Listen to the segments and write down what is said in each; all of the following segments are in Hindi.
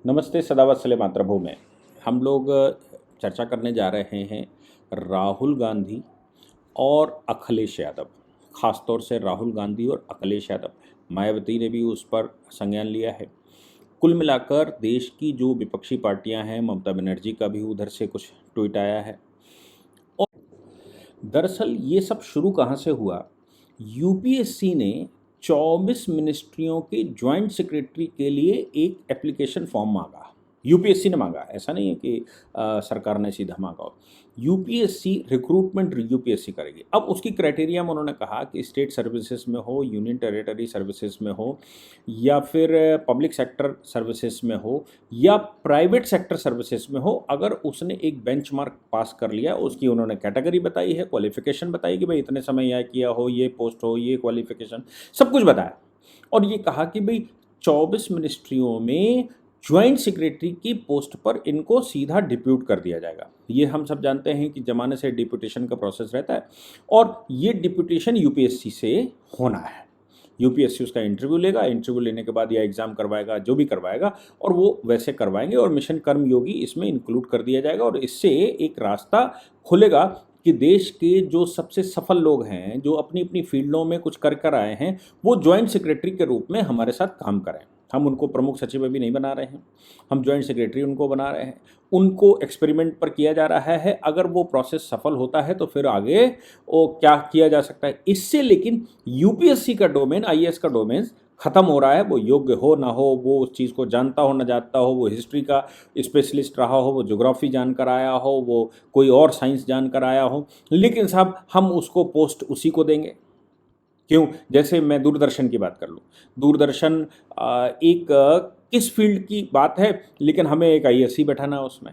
नमस्ते सदावत्सले मातृभूमि में हम लोग चर्चा करने जा रहे हैं राहुल गांधी और अखिलेश यादव। खासतौर से राहुल गांधी और अखिलेश यादव, मायावती ने भी उस पर संज्ञान लिया है। कुल मिलाकर देश की जो विपक्षी पार्टियां हैं, ममता बनर्जी का भी उधर से कुछ ट्वीट आया है। और दरअसल ये सब शुरू कहाँ से हुआ? यूपीएससी ने 24 मिनिस्ट्रियों के ज्वाइंट सेक्रेटरी के लिए एक एप्लीकेशन फॉर्म मांगा। यूपीएससी ने मांगा, ऐसा नहीं है कि सरकार ने सीधा मांगा हो। यूपीएससी रिक्रूटमेंट यूपीएससी करेगी। अब उसकी क्राइटेरिया में उन्होंने कहा कि स्टेट सर्विसेज में हो, यूनियन टेरिटरी सर्विसेज में हो, या फिर पब्लिक सेक्टर सर्विसेज में हो, या प्राइवेट सेक्टर सर्विसेज में हो, अगर उसने एक बेंचमार्क पास कर लिया। उसकी उन्होंने कैटेगरी बताई है, क्वालिफिकेशन बताई कि भाई इतने समय यह किया हो, ये पोस्ट हो, ये क्वालिफिकेशन, सब कुछ बताया। और ये कहा कि भाई 24 मिनिस्ट्रियों में ज्वाइंट सेक्रेटरी की पोस्ट पर इनको सीधा डिप्यूट कर दिया जाएगा। ये हम सब जानते हैं कि ज़माने से डिप्यूटेशन का प्रोसेस रहता है, और ये डिप्यूटेशन यूपीएससी से होना है। यूपीएससी उसका इंटरव्यू लेगा, इंटरव्यू लेने के बाद या एग्ज़ाम करवाएगा, जो भी करवाएगा, और वो वैसे करवाएंगे, और मिशन कर्मयोगी इसमें इंक्लूड कर दिया जाएगा। और इससे एक रास्ता खुलेगा कि देश के जो सबसे सफल लोग हैं, जो अपनी अपनी फील्डों में कुछ कर आए हैं, वो ज्वाइंट सेक्रेटरी के रूप में हमारे साथ काम करें। हम उनको प्रमुख सचिव अभी नहीं बना रहे हैं, हम ज्वाइंट सेक्रेटरी उनको बना रहे हैं। उनको एक्सपेरिमेंट पर किया जा रहा है। अगर वो प्रोसेस सफल होता है तो फिर आगे वो क्या किया जा सकता है इससे। लेकिन यूपीएससी का डोमेन, आईएएस का डोमेन खत्म हो रहा है। वो योग्य हो ना हो, वो उस चीज़ को जानता हो ना जानता हो, वो हिस्ट्री का स्पेशलिस्ट रहा हो, वो ज्योग्राफी जानकर आया हो, वो कोई और साइंस जानकर आया हो, लेकिन साहब हम उसको पोस्ट उसी को देंगे। क्यों? जैसे मैं दूरदर्शन की बात कर लूँ। दूरदर्शन एक किस फील्ड की बात है, लेकिन हमें एक आईएएस ही बैठाना है उसमें।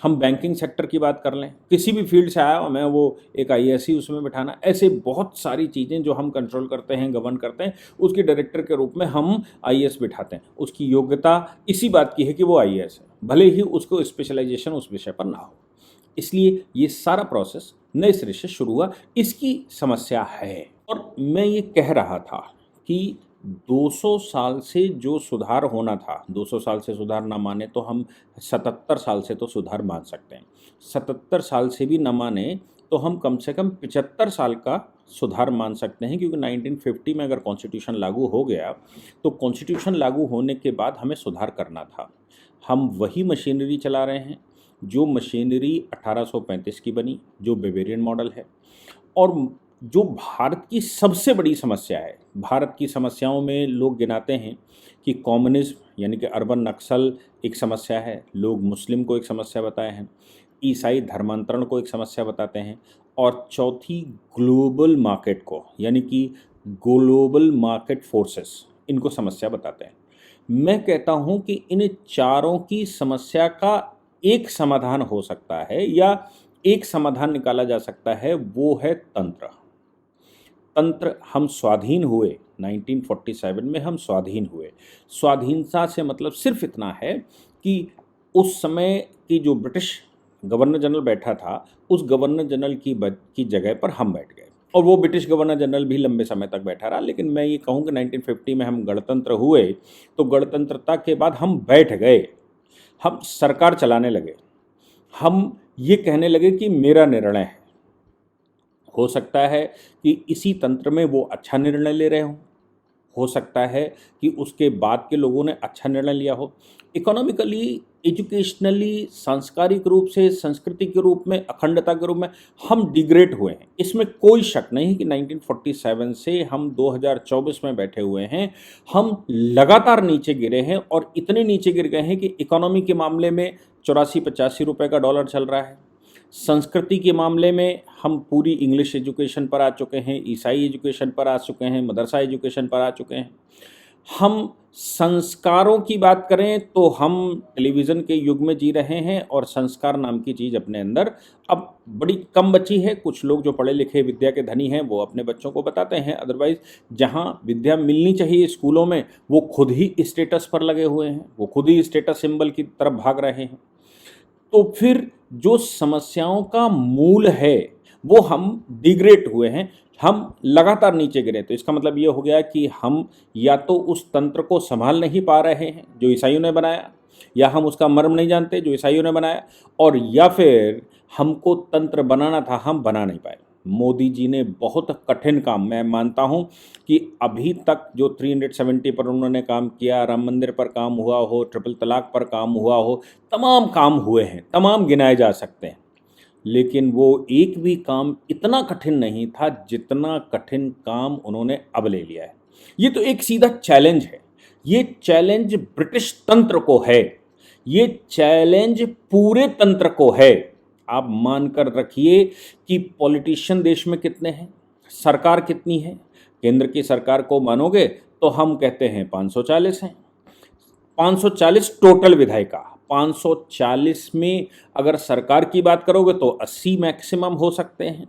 हम बैंकिंग सेक्टर की बात कर लें, किसी भी फील्ड से आया हमें वो एक आईएएस ही उसमें बैठाना। ऐसे बहुत सारी चीज़ें जो हम कंट्रोल करते हैं, गवर्न करते हैं, उसके डायरेक्टर के रूप में हम आईएएस बिठाते हैं। उसकी योग्यता इसी बात की है कि वो आईएएस है, भले ही उसको स्पेशलाइजेशन उस विषय पर ना हो। इसलिए ये सारा प्रोसेस नए सिरे से शुरू हुआ। इसकी समस्या है। और मैं ये कह रहा था कि 200 साल से जो सुधार होना था, 200 साल से सुधार ना माने तो हम 77 साल से तो सुधार मान सकते हैं। 77 साल से भी ना माने तो हम कम से कम 75 साल का सुधार मान सकते हैं, क्योंकि 1950 में अगर कॉन्स्टिट्यूशन लागू हो गया तो कॉन्स्टिट्यूशन लागू होने के बाद हमें सुधार करना था। हम वही मशीनरी चला रहे हैं जो मशीनरी 1835 की बनी, जो बेवेरियन मॉडल है। और जो भारत की सबसे बड़ी समस्या है, भारत की समस्याओं में लोग गिनाते हैं कि कम्युनिज्म यानी कि अर्बन नक्सल एक समस्या है, लोग मुस्लिम को एक समस्या बताए हैं, ईसाई धर्मांतरण को एक समस्या बताते हैं, और चौथी ग्लोबल मार्केट को यानी कि ग्लोबल मार्केट फोर्सेस, इनको समस्या बताते हैं। मैं कहता हूं कि इन चारों की समस्या का एक समाधान हो सकता है, या एक समाधान निकाला जा सकता है, वो है तंत्र। तंत्र हम स्वाधीन हुए 1947 में, हम स्वाधीन हुए। स्वाधीनता से मतलब सिर्फ इतना है कि उस समय की जो ब्रिटिश गवर्नर जनरल बैठा था, उस गवर्नर जनरल की जगह पर हम बैठ गए, और वो ब्रिटिश गवर्नर जनरल भी लंबे समय तक बैठा रहा। लेकिन मैं ये कहूँ कि 1950 में हम गणतंत्र हुए, तो गणतंत्रता के बाद हम बैठ गए, हम सरकार चलाने लगे, हम ये कहने लगे कि मेरा निर्णय है। हो सकता है कि इसी तंत्र में वो अच्छा निर्णय ले रहे हों, हो सकता है कि उसके बाद के लोगों ने अच्छा निर्णय लिया हो। इकोनॉमिकली, एजुकेशनली, सांस्कारिक रूप से, संस्कृति के रूप में, अखंडता के रूप में हम डिग्रेड हुए हैं। इसमें कोई शक नहीं कि 1947 से हम 2024 में बैठे हुए हैं, हम लगातार नीचे गिरे हैं, और इतने नीचे गिर गए हैं कि इकोनॉमी के मामले में 84-85 रुपये का डॉलर चल रहा है। संस्कृति के मामले में हम पूरी इंग्लिश एजुकेशन पर आ चुके हैं, ईसाई एजुकेशन पर आ चुके हैं, मदरसा एजुकेशन पर आ चुके हैं। हम संस्कारों की बात करें तो हम टेलीविज़न के युग में जी रहे हैं, और संस्कार नाम की चीज़ अपने अंदर अब बड़ी कम बची है। कुछ लोग जो पढ़े लिखे विद्या के धनी हैं वो अपने बच्चों को बताते हैं, अदरवाइज़ जहाँ विद्या मिलनी चाहिए स्कूलों में, वो खुद ही स्टेटस पर लगे हुए हैं, वो खुद ही स्टेटस सिंबल की तरफ भाग रहे हैं। तो फिर जो समस्याओं का मूल है वो हम डिग्रेड हुए हैं। हम लगातार नीचे गिरे। तो इसका मतलब ये हो गया कि हम या तो उस तंत्र को संभाल नहीं पा रहे हैं जो ईसाइयों ने बनाया, या हम उसका मर्म नहीं जानते जो ईसाइयों ने बनाया, और या फिर हमको तंत्र बनाना था, हम बना नहीं पाए। मोदी जी ने बहुत कठिन काम, मैं मानता हूं कि अभी तक जो 370 पर उन्होंने काम किया, राम मंदिर पर काम हुआ हो, ट्रिपल तलाक पर काम हुआ हो, तमाम काम हुए हैं, तमाम गिनाए जा सकते हैं, लेकिन वो एक भी काम इतना कठिन नहीं था जितना कठिन काम उन्होंने अब ले लिया है। ये तो एक सीधा चैलेंज है। ये चैलेंज ब्रिटिश तंत्र को है, ये चैलेंज पूरे तंत्र को है। आप मानकर रखिए कि पॉलिटिशियन देश में कितने हैं, सरकार कितनी है। केंद्र की सरकार को मानोगे तो हम कहते हैं 540 हैं, 540 टोटल विधायिका। 540 में अगर सरकार की बात करोगे तो 80 मैक्सिमम हो सकते हैं,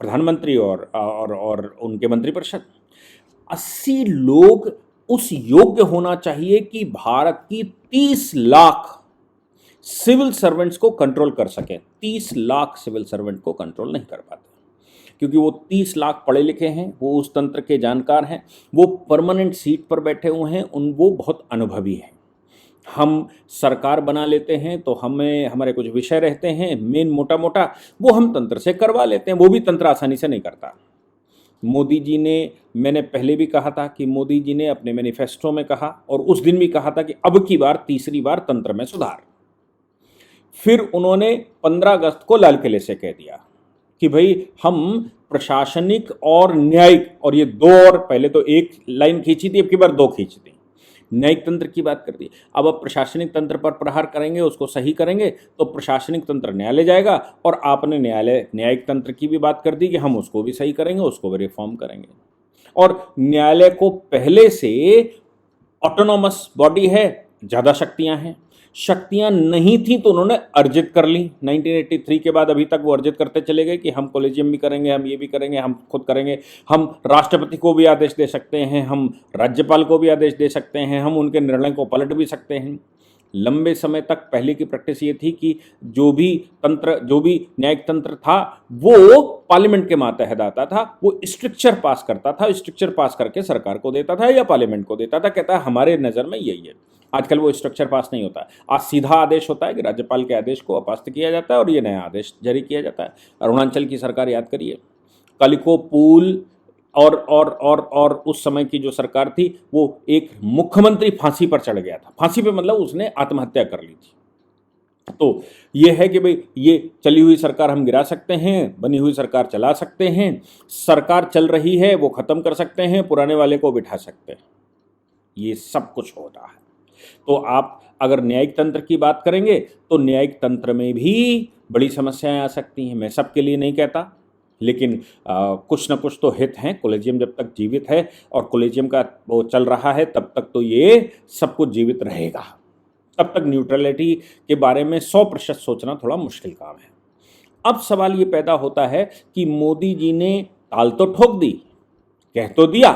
प्रधानमंत्री और उनके मंत्रिपरिषद। 80 लोग उस योग्य होना चाहिए कि भारत की 30 लाख सिविल सर्वेंट्स को कंट्रोल कर सके। 30 लाख सिविल सर्वेंट को कंट्रोल नहीं कर पाते, क्योंकि वो 30 लाख पढ़े लिखे हैं, वो उस तंत्र के जानकार हैं, वो परमानेंट सीट पर बैठे हुए हैं, वो बहुत अनुभवी हैं। हम सरकार बना लेते हैं तो हमें हमारे कुछ विषय रहते हैं मेन मोटा मोटा, वो हम तंत्र से करवा लेते हैं, वो भी तंत्र आसानी से नहीं करता। मोदी जी ने, मैंने पहले भी कहा था कि मोदी जी ने अपने मैनिफेस्टो में कहा और उस दिन भी कहा था कि अब की बार तीसरी बार तंत्र में सुधार। फिर उन्होंने 15 अगस्त को लाल किले से कह दिया कि भाई हम प्रशासनिक और न्यायिक, और ये दो, और पहले तो एक लाइन खींची थी, अब की बार दो खींच दी, न्यायिक तंत्र की बात कर दी। अब प्रशासनिक तंत्र पर प्रहार करेंगे, उसको सही करेंगे तो प्रशासनिक तंत्र न्यायालय जाएगा, और आपने न्यायिक तंत्र की भी बात कर दी कि हम उसको भी सही करेंगे, उसको भी रिफॉर्म करेंगे। और न्यायालय को पहले से ऑटोनॉमस बॉडी है, ज़्यादा शक्तियां हैं, शक्तियां नहीं थी तो उन्होंने अर्जित कर ली। 1983 के बाद अभी तक वो अर्जित करते चले गए कि हम कॉलेजियम भी करेंगे, हम ये भी करेंगे, हम खुद करेंगे, हम राष्ट्रपति को भी आदेश दे सकते हैं, हम राज्यपाल को भी आदेश दे सकते हैं, हम उनके निर्णय को पलट भी सकते हैं। लंबे समय तक पहले की प्रैक्टिस ये थी कि जो भी न्यायिक तंत्र था वो पार्लियामेंट के मातहत आता था, वो स्ट्रक्चर पास करता था, स्ट्रक्चर पास करके सरकार को देता था या पार्लियामेंट को देता था, कहता है हमारे नज़र में यही है। आजकल वो स्ट्रक्चर पास नहीं होता, आज सीधा आदेश होता है कि राज्यपाल के आदेश को अपास्त किया जाता है और ये नया आदेश जारी किया जाता है। अरुणाचल की सरकार याद करिए, कलिको पुल और उस समय की जो सरकार थी, वो एक मुख्यमंत्री फांसी पर चढ़ गया था, फांसी पे मतलब उसने आत्महत्या कर ली थी। तो ये है कि भाई ये चली हुई सरकार हम गिरा सकते हैं, बनी हुई सरकार चला सकते हैं, सरकार चल रही है वो खत्म कर सकते हैं, पुराने वाले को बिठा सकते हैं, ये सब कुछ हो रहा है। तो आप अगर न्यायिक तंत्र की बात करेंगे तो न्यायिक तंत्र में भी बड़ी समस्याएं आ सकती हैं। मैं सबके लिए नहीं कहता, लेकिन कुछ ना कुछ तो हित हैं। कॉलेजियम जब तक जीवित है और कॉलेजियम का वो चल रहा है तब तक तो ये सब कुछ जीवित रहेगा, तब तक न्यूट्रलिटी के बारे में 100% सोचना थोड़ा मुश्किल काम है। अब सवाल ये पैदा होता है कि मोदी जी ने ताल तो ठोक दी, कह तो दिया,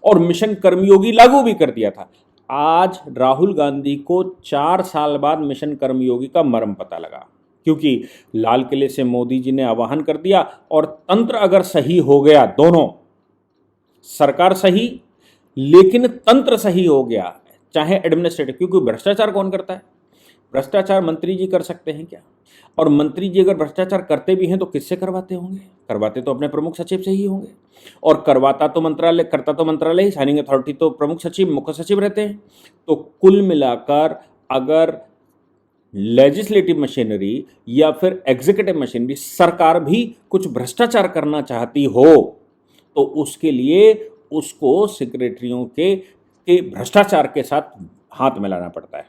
और मिशन कर्मयोगी लागू भी कर दिया था। आज राहुल गांधी को 4 साल बाद मिशन कर्मयोगी का मर्म पता लगा, क्योंकि लाल किले से मोदी जी ने आह्वान कर दिया और तंत्र अगर सही हो गया, दोनों सरकार सही लेकिन तंत्र सही हो गया, चाहे एडमिनिस्ट्रेटिव, क्योंकि भ्रष्टाचार कौन करता है? भ्रष्टाचार मंत्री जी कर सकते हैं क्या? और मंत्री जी अगर भ्रष्टाचार करते भी हैं तो किससे करवाते होंगे? करवाते तो अपने प्रमुख सचिव से ही होंगे, और करता तो मंत्रालय ही, साइनिंग अथॉरिटी तो प्रमुख सचिव, मुख्य सचिव रहते हैं। तो कुल मिलाकर अगर लेजिस्लेटिव मशीनरी या फिर एग्जीक्यूटिव मशीनरी, सरकार भी कुछ भ्रष्टाचार करना चाहती हो तो उसके लिए उसको सेक्रेटरियों के भ्रष्टाचार के साथ हाथ मिलाना पड़ता है,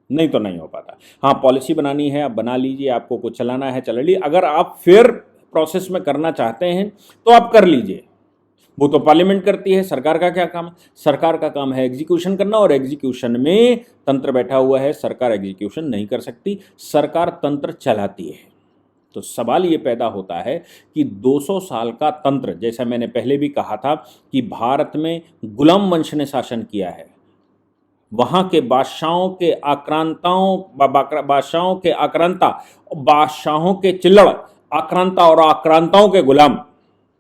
नहीं तो नहीं हो पाता। हाँ, पॉलिसी बनानी है, आप बना लीजिए, आपको कुछ चलाना है चला लीजिए, अगर आप फेयर प्रोसेस में करना चाहते हैं तो आप कर लीजिए, वो तो पार्लियामेंट करती है। सरकार का क्या काम है? सरकार का काम है एग्जीक्यूशन करना, और एग्जीक्यूशन में तंत्र बैठा हुआ है, सरकार एग्जीक्यूशन नहीं कर सकती, सरकार तंत्र चलाती है। तो सवाल ये पैदा होता है कि 200 साल का तंत्र, जैसा मैंने पहले भी कहा था कि भारत में गुलाम वंश ने शासन किया है, वहाँ के बादशाहों के आक्रांता, बादशाहों के चिल्लड़, आक्रांता और आक्रांताओं के गुलाम,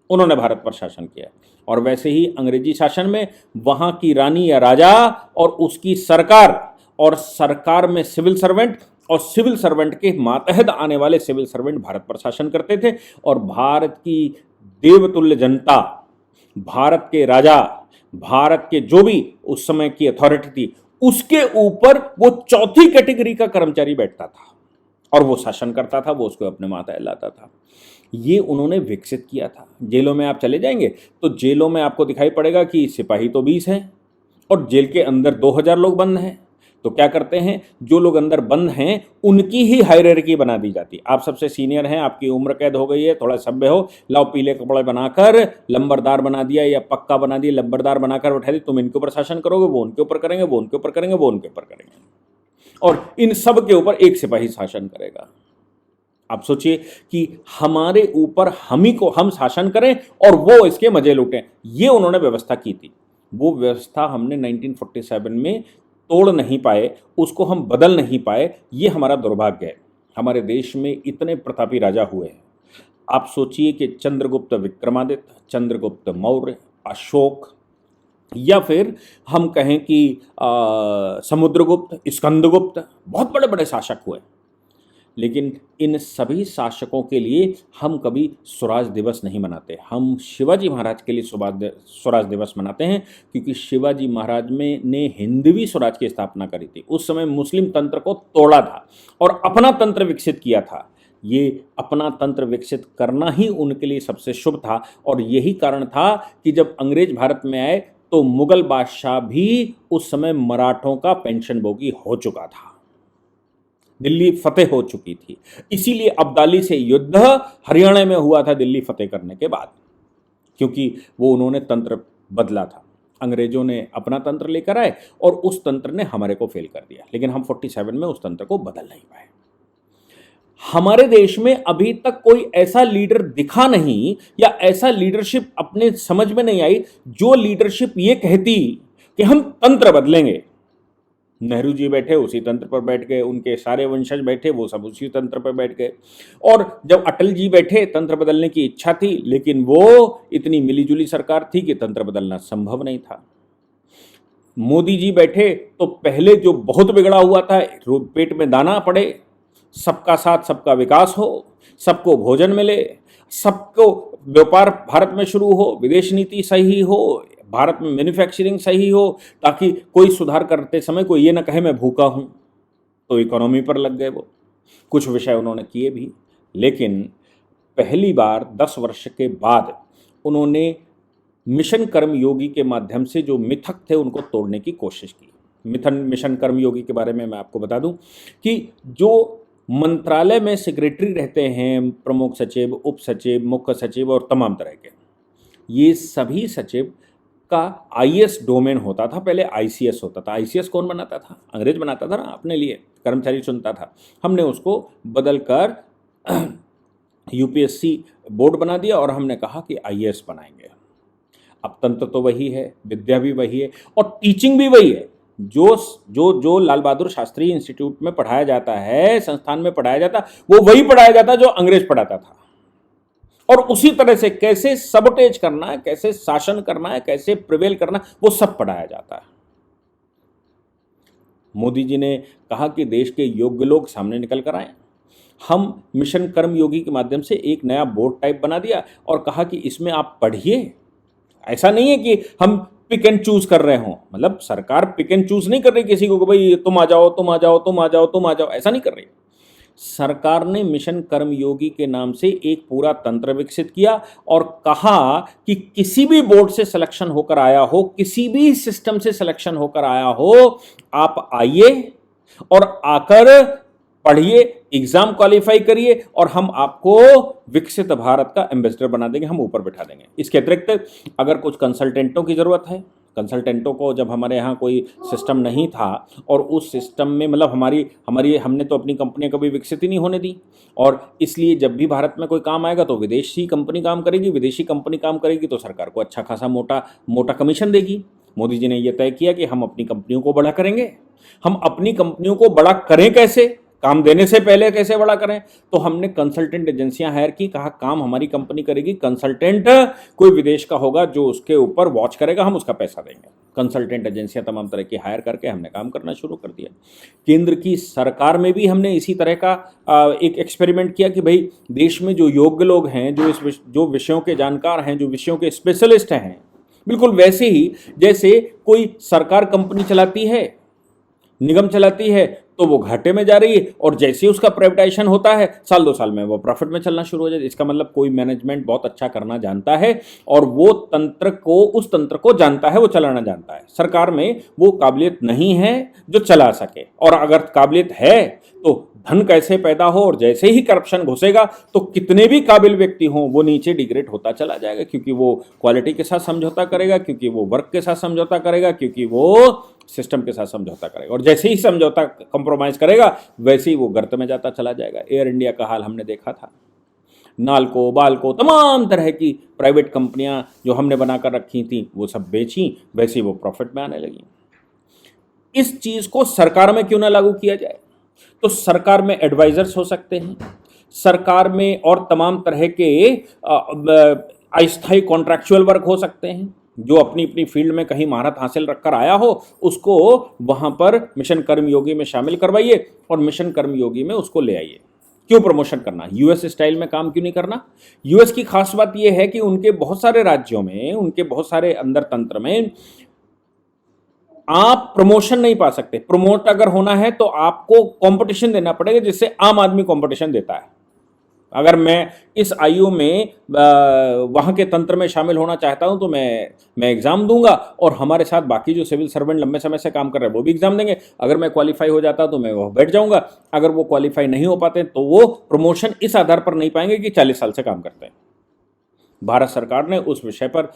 उन्होंने भारत पर शासन किया। और वैसे ही अंग्रेजी शासन में वहाँ की रानी या राजा और उसकी सरकार, और सरकार में सिविल सर्वेंट, और सिविल सर्वेंट के मातहत आने वाले सिविल सर्वेंट भारत पर शासन करते थे। और भारत की देवतुल्य जनता, भारत के राजा, भारत के जो भी उस समय की अथॉरिटी थी, उसके ऊपर वो चौथी कैटेगरी का कर्मचारी बैठता था और वो शासन करता था, वो उसको अपने मातहत लाता था। ये उन्होंने विकसित किया था। जेलों में आप चले जाएंगे तो जेलों में आपको दिखाई पड़ेगा कि सिपाही तो 20 हैं और जेल के अंदर 2000 लोग बंद हैं। तो क्या करते हैं, जो लोग अंदर बंद हैं उनकी ही हायरार्की बना दी जाती। आप सबसे सीनियर हैं, आपकी उम्र कैद हो गई है, थोड़ा सभ्य हो, लाओ पीले कपड़े बनाकर लंबरदार बना दिया या पक्का बना दिया, लंबरदार बनाकर बैठा दिया, तुम इनके ऊपर शासन करोगे, वो उनके ऊपर करेंगे, वो उनके ऊपर करेंगे, वो उनके ऊपर करेंगे, और इन सब के ऊपर एक सिपाही शासन करेगा। आप सोचिए कि हमारे ऊपर हम शासन करें और वो इसके मजे लूटें। ये उन्होंने व्यवस्था की थी। वो व्यवस्था हमने 1947 में तोड़ नहीं पाए, उसको हम बदल नहीं पाए। ये हमारा दुर्भाग्य है। हमारे देश में इतने प्रतापी राजा हुए हैं। आप सोचिए कि चंद्रगुप्त विक्रमादित्य, चंद्रगुप्त मौर्य, अशोक, या फिर हम कहें कि समुद्रगुप्त, स्कंदगुप्त, बहुत बड़े बड़े शासक हुए। लेकिन इन सभी शासकों के लिए हम कभी स्वराज दिवस नहीं मनाते। हम शिवाजी महाराज के लिए स्वराज दिवस मनाते हैं, क्योंकि शिवाजी महाराज ने हिंदवी स्वराज की स्थापना करी थी। उस समय मुस्लिम तंत्र को तोड़ा था और अपना तंत्र विकसित किया था। ये अपना तंत्र विकसित करना ही उनके लिए सबसे शुभ था। और यही कारण था कि जब अंग्रेज भारत में आए तो मुगल बादशाह भी उस समय मराठों का पेंशनभोगी हो चुका था, दिल्ली फतेह हो चुकी थी। इसीलिए अब्दाली से युद्ध हरियाणा में हुआ था दिल्ली फतेह करने के बाद, क्योंकि वो उन्होंने तंत्र बदला था। अंग्रेजों ने अपना तंत्र लेकर आए और उस तंत्र ने हमारे को फेल कर दिया। लेकिन हम 47 में उस तंत्र को बदल नहीं पाए। हमारे देश में अभी तक कोई ऐसा लीडर दिखा नहीं, या ऐसा लीडरशिप अपने समझ में नहीं आई जो लीडरशिप ये कहती कि हम तंत्र बदलेंगे। नेहरू जी बैठे उसी तंत्र पर बैठ गए, उनके सारे वंशज बैठे वो सब उसी तंत्र पर बैठ गए। और जब अटल जी बैठे, तंत्र बदलने की इच्छा थी, लेकिन वो इतनी मिलीजुली सरकार थी कि तंत्र बदलना संभव नहीं था। मोदी जी बैठे तो पहले जो बहुत बिगड़ा हुआ था, पेट में दाना पड़े, सबका साथ सबका विकास हो, सबको भोजन मिले, सबको व्यापार भारत में शुरू हो, विदेश नीति सही हो, भारत में मैन्युफैक्चरिंग सही हो, ताकि कोई सुधार करते समय कोई ये ना कहे मैं भूखा हूं। तो इकोनॉमी पर लग गए वो। कुछ विषय उन्होंने किए भी, लेकिन पहली बार 10 वर्ष के बाद उन्होंने मिशन कर्मयोगी के माध्यम से जो मिथक थे उनको तोड़ने की कोशिश की। मिशन कर्मयोगी के बारे में मैं आपको बता दूं कि जो मंत्रालय में सेक्रेटरी रहते हैं, प्रमुख सचिव, उप सचिव, मुख्य सचिव और तमाम तरह के, ये सभी सचिव का आईएएस डोमेन होता था। पहले आईसीएस होता था। आईसीएस कौन बनाता था? अंग्रेज बनाता था ना, अपने लिए कर्मचारी चुनता था। हमने उसको बदलकर यूपीएससी बोर्ड बना दिया और हमने कहा कि आईएएस बनाएंगे। अब तंत्र तो वही है, विद्या भी वही है और टीचिंग भी वही है। जो लाल बहादुर शास्त्री इंस्टीट्यूट में पढ़ाया जाता है, संस्थान में पढ़ाया जाता, वो वही पढ़ाया जाता जो अंग्रेज पढ़ाता था। और उसी तरह से कैसे सबटेज करना है, कैसे शासन करना है, कैसे प्रिवेल करना है, वो सब पढ़ाया जाता है। मोदी जी ने कहा कि देश के योग्य लोग सामने निकल कर आए। हम मिशन कर्मयोगी के माध्यम से एक नया बोर्ड टाइप बना दिया और कहा कि इसमें आप पढ़िए। ऐसा नहीं है कि हम पिक एंड चूज कर रहे हों, मतलब सरकार पिक एंड चूज नहीं कर रही किसी को कि भाई तुम आ जाओ, तुम आ जाओ, तुम आ जाओ, तुम आ जाओ, ऐसा नहीं कर रही। सरकार ने मिशन कर्मयोगी के नाम से एक पूरा तंत्र विकसित किया और कहा कि किसी भी बोर्ड से सिलेक्शन होकर आया हो, किसी भी सिस्टम से सिलेक्शन होकर आया हो, आप आइए और आकर पढ़िए, एग्जाम क्वालिफाई करिए और हम आपको विकसित भारत का एम्बेसडर बना देंगे, हम ऊपर बैठा देंगे। इसके अतिरिक्त अगर कुछ कंसल्टेंटों की ज़रूरत है, कंसल्टेंटों को जब हमारे यहाँ कोई सिस्टम नहीं था और उस सिस्टम में मतलब हमारी हमने तो अपनी कंपनियां कभी विकसित ही नहीं होने दी, और इसलिए जब भी भारत में कोई काम आएगा तो विदेशी कंपनी काम करेगी, विदेशी कंपनी काम करेगी तो सरकार को अच्छा खासा मोटा कमीशन देगी। मोदी जी ने यह तय किया कि हम अपनी कंपनियों को बड़ा करेंगे। हम अपनी कंपनियों को बड़ा करें कैसे? काम देने से पहले कैसे बड़ा करें। तो हमने कंसल्टेंट एजेंसियां हायर की, कहा काम हमारी कंपनी करेगी, कंसल्टेंट कोई विदेश का होगा जो उसके ऊपर वॉच करेगा, हम उसका पैसा देंगे। कंसल्टेंट एजेंसियां तमाम तरह की हायर करके हमने काम करना शुरू कर दिया। केंद्र की सरकार में भी हमने इसी तरह का एक एक्सपेरिमेंट किया कि भाई देश में जो योग्य लोग हैं, जो विषयों के जानकार हैं, जो विषयों के स्पेशलिस्ट हैं, बिल्कुल वैसे ही जैसे कोई सरकार कंपनी चलाती है, निगम चलाती है, तो वो घाटे में जा रही है, और जैसे ही उसका प्राइवेटाइजेशन होता है साल 2 साल में वो प्रॉफिट में चलना शुरू हो जाए। इसका मतलब कोई मैनेजमेंट बहुत अच्छा करना जानता है और वो उस तंत्र को जानता है, वो चलाना जानता है। सरकार में वो काबिलियत नहीं है जो चला सके, और अगर काबिलियत है तो धन कैसे पैदा हो, और जैसे ही करप्शन घुसेगा तो कितने भी काबिल व्यक्ति हों वो नीचे डिग्रेड होता चला जाएगा, क्योंकि वो क्वालिटी के साथ समझौता करेगा, क्योंकि वो वर्क के साथ समझौता करेगा, क्योंकि वो सिस्टम के साथ समझौता करेगा, और जैसे ही समझौता कंप्रोमाइज करेगा वैसे ही वो गर्त में जाता चला जाएगा। एयर इंडिया का हाल हमने देखा था। नालको, बालको, तमाम तरह की प्राइवेट कंपनियां जो हमने बनाकर रखी थी वो सब बेची, वैसे ही वो प्रॉफिट में आने लगी। इस चीज को सरकार में क्यों ना लागू किया जाए। तो सरकार में एडवाइजर्स हो सकते हैं, सरकार में और तमाम तरह के अस्थायी कॉन्ट्रैक्चुअल वर्क हो सकते हैं। जो अपनी अपनी फील्ड में कहीं महारत हासिल रखकर आया हो उसको वहां पर मिशन कर्मयोगी में शामिल करवाइए और मिशन कर्मयोगी में उसको ले आइए। क्यों प्रमोशन करना, यूएस स्टाइल में काम क्यों नहीं करना। यूएस की खास बात यह है कि उनके बहुत सारे राज्यों में, उनके बहुत सारे अंदर तंत्र में आप प्रमोशन नहीं पा सकते। प्रमोट अगर होना है तो आपको कंपटीशन देना पड़ेगा, जिससे आम आदमी कंपटीशन देता है। अगर मैं इस आयु में वहां के तंत्र में शामिल होना चाहता हूं तो मैं एग्जाम दूंगा, और हमारे साथ बाकी जो सिविल सर्वेंट लंबे समय से काम कर रहे हैं वो भी एग्जाम देंगे। अगर मैं क्वालिफाई हो जाता तो मैं वो बैठ जाऊंगा, अगर वो क्वालिफाई नहीं हो पाते तो वो प्रमोशन इस आधार पर नहीं पाएंगे कि 40 साल से काम करते हैं। भारत सरकार ने उस विषय पर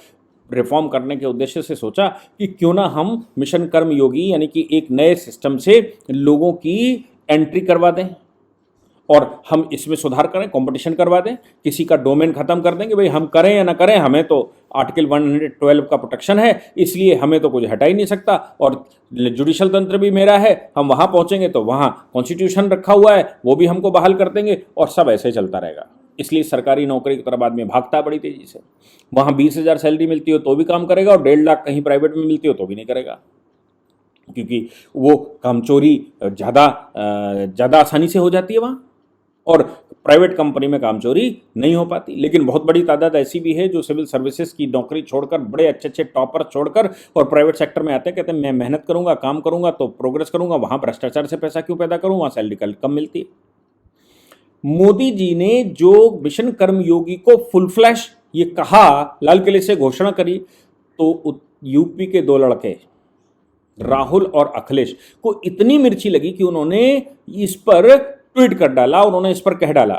रिफॉर्म करने के उद्देश्य से सोचा कि क्यों ना हम मिशन कर्मयोगी यानी कि एक नए सिस्टम से लोगों की एंट्री करवा दें और हम इसमें सुधार करें, कंपटीशन करवा दें, किसी का डोमेन खत्म कर देंगे। भाई हम करें या ना करें, हमें तो आर्टिकल 112 का प्रोटेक्शन है, इसलिए हमें तो कुछ हटा ही नहीं सकता, और जुडिशल तंत्र भी मेरा है, हम वहाँ पहुँचेंगे तो वहाँ कॉन्स्टिट्यूशन रखा हुआ है वो भी हमको बहाल कर देंगे, और सब ऐसे चलता रहेगा। इसलिए सरकारी नौकरी की तरफ आदमी भागता बड़ी तेजी से। वहाँ 20,000 सैलरी मिलती हो तो भी काम करेगा, और 1.5 लाख कहीं प्राइवेट में मिलती हो तो भी नहीं करेगा, क्योंकि वो कामचोरी ज़्यादा आसानी से हो जाती है वहाँ, और प्राइवेट कंपनी में कामचोरी नहीं हो पाती। लेकिन बहुत बड़ी तादाद ऐसी भी है जो सिविल सर्विसेज की नौकरी छोड़कर, बड़े अच्छे अच्छे टॉपर छोड़कर और प्राइवेट सेक्टर में आते हैं, कहते हैं मैं मेहनत करूंगा, काम करूंगा तो प्रोग्रेस करूंगा, वहाँ भ्रष्टाचार से पैसा क्यों पैदा करूँ, वहाँ सैलरी कम मिलती है। मोदी जी ने जो मिशन कर्मयोगी को फुल फ्लैश ये कहा, लाल किले से घोषणा करी, तो यूपी के 2 लड़के राहुल और अखिलेश को इतनी मिर्ची लगी कि उन्होंने इस पर ट्वीट कर डाला, उन्होंने इस पर कह डाला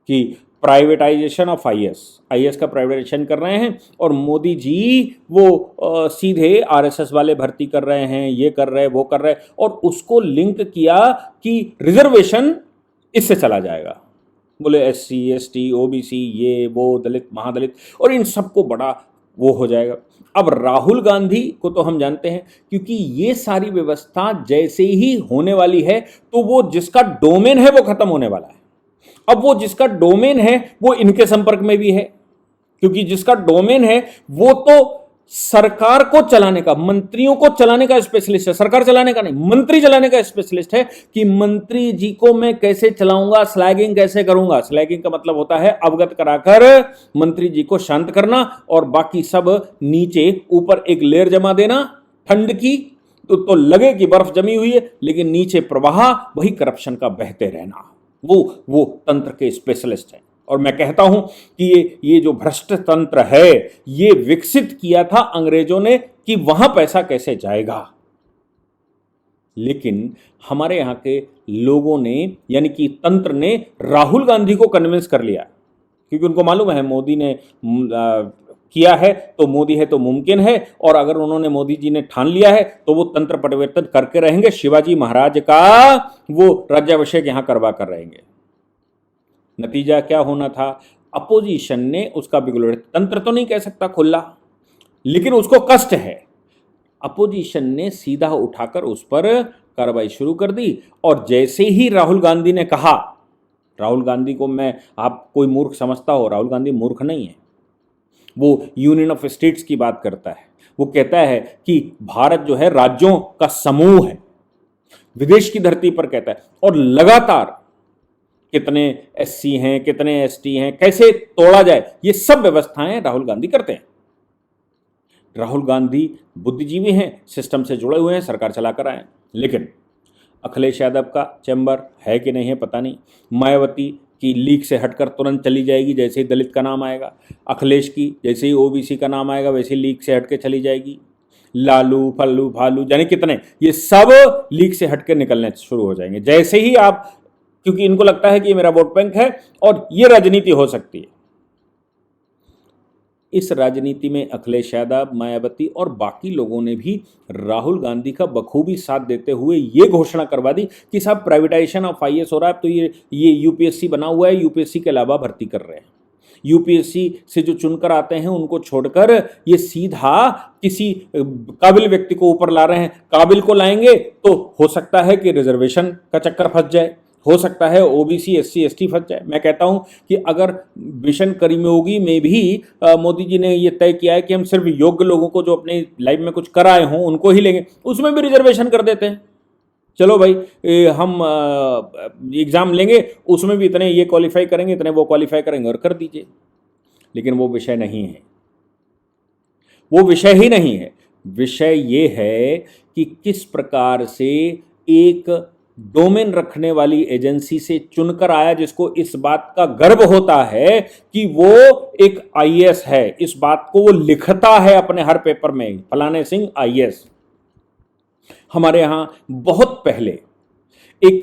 कि प्राइवेटाइजेशन ऑफ आईएएस का प्राइवेटाइजेशन कर रहे हैं, और मोदी जी वो सीधे आरएसएस वाले भर्ती कर रहे हैं, ये कर रहे हैं, वो कर रहे हैं, और उसको लिंक किया कि रिजर्वेशन इससे चला जाएगा। बोले SC ST OBC ये वो दलित महादलित, और इन सबको बड़ा वो हो जाएगा। अब राहुल गांधी को तो हम जानते हैं, क्योंकि ये सारी व्यवस्था जैसे ही होने वाली है तो वो जिसका डोमेन है वो खत्म होने वाला है। अब वो जिसका डोमेन है वो इनके संपर्क में भी है, क्योंकि जिसका डोमेन है वो तो सरकार को चलाने का, मंत्रियों को चलाने का स्पेशलिस्ट है, सरकार चलाने का नहीं, मंत्री चलाने का स्पेशलिस्ट है कि मंत्री जी को मैं कैसे चलाऊंगा, स्लैगिंग कैसे करूंगा। स्लैगिंग का मतलब होता है अवगत कराकर मंत्री जी को शांत करना, और बाकी सब नीचे ऊपर एक लेयर जमा देना ठंड की, तो लगे कि बर्फ जमी हुई है, लेकिन नीचे प्रवाह वही करप्शन का बहते रहना। वो तंत्र के स्पेशलिस्ट हैं। और मैं कहता हूं कि ये जो भ्रष्ट तंत्र है ये विकसित किया था अंग्रेजों ने कि वहां पैसा कैसे जाएगा। लेकिन हमारे यहां के लोगों ने यानी कि तंत्र ने राहुल गांधी को कन्विंस कर लिया, क्योंकि उनको मालूम है मोदी ने किया है तो मोदी है तो मुमकिन है, और अगर उन्होंने मोदी जी ने ठान लिया है तो वो तंत्र परिवर्तन करके रहेंगे, शिवाजी महाराज का वो राज्याभिषेक यहां करवा कर रहेंगे। नतीजा क्या होना था, अपोजिशन ने उसका बिगड़, तंत्र तो नहीं कह सकता खुला, लेकिन उसको कष्ट है, अपोजिशन ने सीधा उठाकर उस पर कार्रवाई शुरू कर दी। और जैसे ही राहुल गांधी ने कहा, राहुल गांधी को मैं, आप कोई मूर्ख समझता हो, राहुल गांधी मूर्ख नहीं है। वो यूनियन ऑफ स्टेट्स की बात करता है। वो कहता है कि भारत जो है राज्यों का समूह है, विदेश की धरती पर कहता है। और लगातार कितने एससी हैं, कितने एसटी हैं, कैसे तोड़ा जाए, ये सब व्यवस्थाएं राहुल गांधी करते हैं। राहुल गांधी बुद्धिजीवी हैं, सिस्टम से जुड़े हुए हैं, सरकार चलाकर आए। लेकिन अखिलेश यादव का चैम्बर है कि नहीं है पता नहीं। मायावती की लीक से हटकर तुरंत चली जाएगी जैसे ही दलित का नाम आएगा। अखिलेश की जैसे ही ओबीसी का नाम आएगा वैसे ही लीक से हटकर चली जाएगी। लालू फल्लू भालू जाने कितने, ये सब लीक से हटकर निकलने शुरू हो जाएंगे जैसे ही आप, क्योंकि इनको लगता है कि ये मेरा वोट बैंक है और ये राजनीति हो सकती है। इस राजनीति में अखिलेश यादव, मायावती और बाकी लोगों ने भी राहुल गांधी का बखूबी साथ देते हुए ये घोषणा करवा दी कि साहब प्राइवेटाइजेशन ऑफ आईएएस हो रहा है, तो ये यूपीएससी बना हुआ है, यूपीएससी के अलावा भर्ती कर रहे हैं। यूपीएससी से जो चुनकर आते हैं उनको छोड़कर ये सीधा किसी काबिल व्यक्ति को ऊपर ला रहे हैं। काबिल को लाएंगे तो हो सकता है कि रिजर्वेशन का चक्कर फंस जाए, हो सकता है ओबीसी एससी एसटी फंस जाए। मैं कहता हूं कि अगर मिशन कर्मयोगी में भी मोदी जी ने ये तय किया है कि हम सिर्फ योग्य लोगों को जो अपनी लाइफ में कुछ कराए हों उनको ही लेंगे, उसमें भी रिजर्वेशन कर देते हैं। चलो भाई, हम एग्ज़ाम लेंगे, उसमें भी इतने ये क्वालिफाई करेंगे, इतने वो क्वालिफाई करेंगे, और कर दीजिए। लेकिन वो विषय नहीं है, वो विषय ही नहीं है। विषय ये है कि किस प्रकार से एक डोमेन रखने वाली एजेंसी से चुनकर आया, जिसको इस बात का गर्व होता है कि वो एक आईएएस है। इस बात को वो लिखता है अपने हर पेपर में, फलाने सिंह आईएएस। हमारे यहां बहुत पहले एक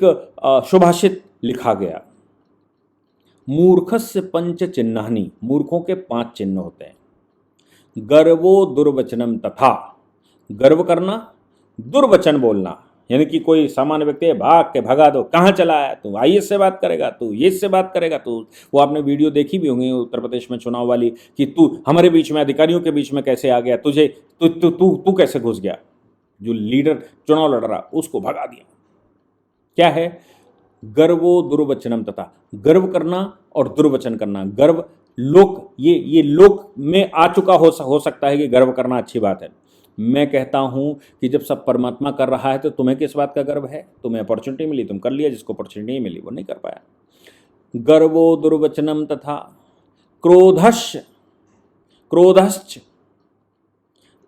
सुभाषित लिखा गया, मूर्खस्य पंच चिन्हानि, मूर्खों के 5 चिन्ह होते हैं। गर्वो दुर्वचनम तथा, गर्व करना, दुर्वचन बोलना, यानी कि कोई सामान्य व्यक्ति है, भाग के भगा दो, कहाँ चला आया तू, आईएएस से बात करेगा तू, ये से बात करेगा तू। वो आपने वीडियो देखी भी होंगी उत्तर प्रदेश में चुनाव वाली, कि तू हमारे बीच में, अधिकारियों के बीच में कैसे आ गया, तुझे तू तू तू तू कैसे घुस गया। जो लीडर चुनाव लड़ रहा उसको भगा दिया। क्या है? गर्वो दुर्वचनम तथा, गर्व करना और दुर्वचन करना। गर्व लोक, ये लोक में आ चुका हो सकता है कि गर्व करना अच्छी बात है। मैं कहता हूं कि जब सब परमात्मा कर रहा है तो तुम्हें किस बात का गर्व है? तुम्हें अपॉर्चुनिटी मिली, तुम कर लिया, जिसको अपॉर्चुनिटी नहीं मिली वो नहीं कर पाया। गर्वो दुर्वचनम तथा क्रोधश्च, क्रोधश्च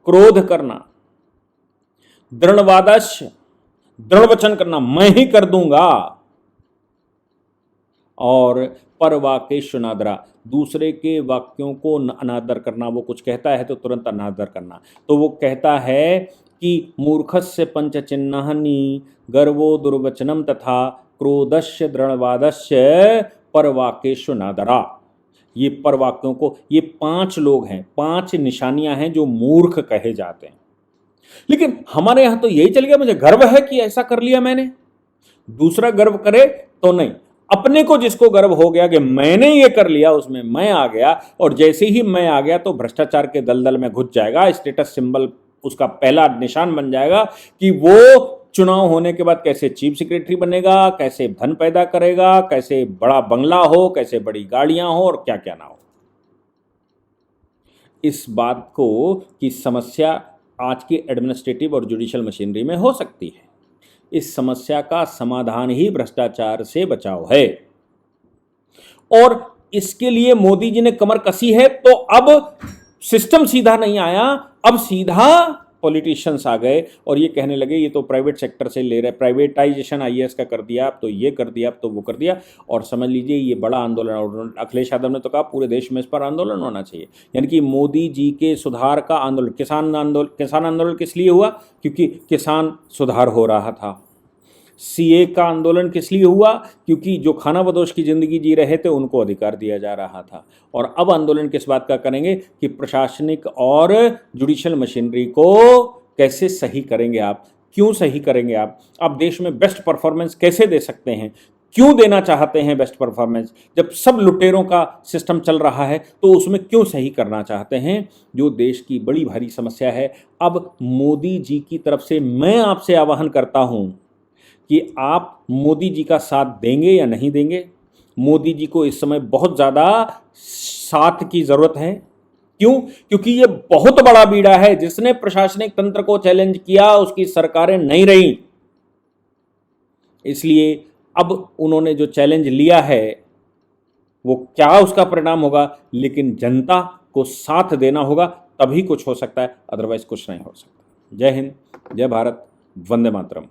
क्रोध करना, दृढ़वादश्च दृढ़ वचन करना, मैं ही कर दूंगा, और परवाक्येषु नादरा, दूसरे के वाक्यों को अनादर करना। वो कुछ कहता है तो तुरंत अनादर करना। तो वो कहता है कि मूर्खस्य पंच चिन्हानि गर्वो दुर्वचनम तथा क्रोधस्य दृढ़वादस्य परवाक्येषु नादरा। ये परवाक्यों को, ये 5 लोग हैं, 5 निशानियां हैं जो मूर्ख कहे जाते हैं। लेकिन हमारे यहां तो यही चल गया, मुझे गर्व है कि ऐसा कर लिया मैंने, दूसरा गर्व करे तो नहीं। अपने को जिसको गर्व हो गया कि मैंने ये कर लिया, उसमें मैं आ गया, और जैसे ही मैं आ गया तो भ्रष्टाचार के दलदल में घुस जाएगा। स्टेटस सिंबल उसका पहला निशान बन जाएगा कि वो चुनाव होने के बाद कैसे चीफ सेक्रेटरी बनेगा, कैसे धन पैदा करेगा, कैसे बड़ा बंगला हो, कैसे बड़ी गाड़ियां हो, और क्या क्या ना हो। इस बात को की समस्या आज की एडमिनिस्ट्रेटिव और जुडिशियल मशीनरी में हो सकती है। इस समस्या का समाधान ही भ्रष्टाचार से बचाव है, और इसके लिए मोदी जी ने कमर कसी है। तो अब सिस्टम सीधा नहीं आया, अब सीधा पॉलिटिशियंस आ गए और ये कहने लगे ये तो प्राइवेट सेक्टर से ले रहे, प्राइवेटाइजेशन आईएएस का कर दिया, अब तो ये कर दिया, अब तो वो कर दिया, और समझ लीजिए ये बड़ा आंदोलन। अखिलेश यादव ने तो कहा पूरे देश में इस पर आंदोलन होना चाहिए, यानी कि मोदी जी के सुधार का आंदोलन। किसान आंदोलन किस लिए हुआ? क्योंकि किसान सुधार हो रहा था। सीए का आंदोलन किस लिए हुआ? क्योंकि जो खाना बदोश की ज़िंदगी जी रहे थे उनको अधिकार दिया जा रहा था। और अब आंदोलन किस बात का करेंगे कि प्रशासनिक और जुडिशियल मशीनरी को कैसे सही करेंगे आप, क्यों सही करेंगे आप देश में बेस्ट परफॉर्मेंस कैसे दे सकते हैं, क्यों देना चाहते हैं बेस्ट परफॉर्मेंस, जब सब लुटेरों का सिस्टम चल रहा है तो उसमें क्यों सही करना चाहते हैं, जो देश की बड़ी भारी समस्या है। अब मोदी जी की तरफ से मैं आपसे आह्वान करता हूं कि आप मोदी जी का साथ देंगे या नहीं देंगे। मोदी जी को इस समय बहुत ज़्यादा साथ की ज़रूरत है। क्यों? क्योंकि ये बहुत बड़ा बीड़ा है। जिसने प्रशासनिक तंत्र को चैलेंज किया उसकी सरकारें नहीं रही, इसलिए अब उन्होंने जो चैलेंज लिया है वो क्या उसका परिणाम होगा, लेकिन जनता को साथ देना होगा, तभी कुछ हो सकता है, अदरवाइज कुछ नहीं हो सकता। जय हिंद, जय भारत, वंदे मातरम।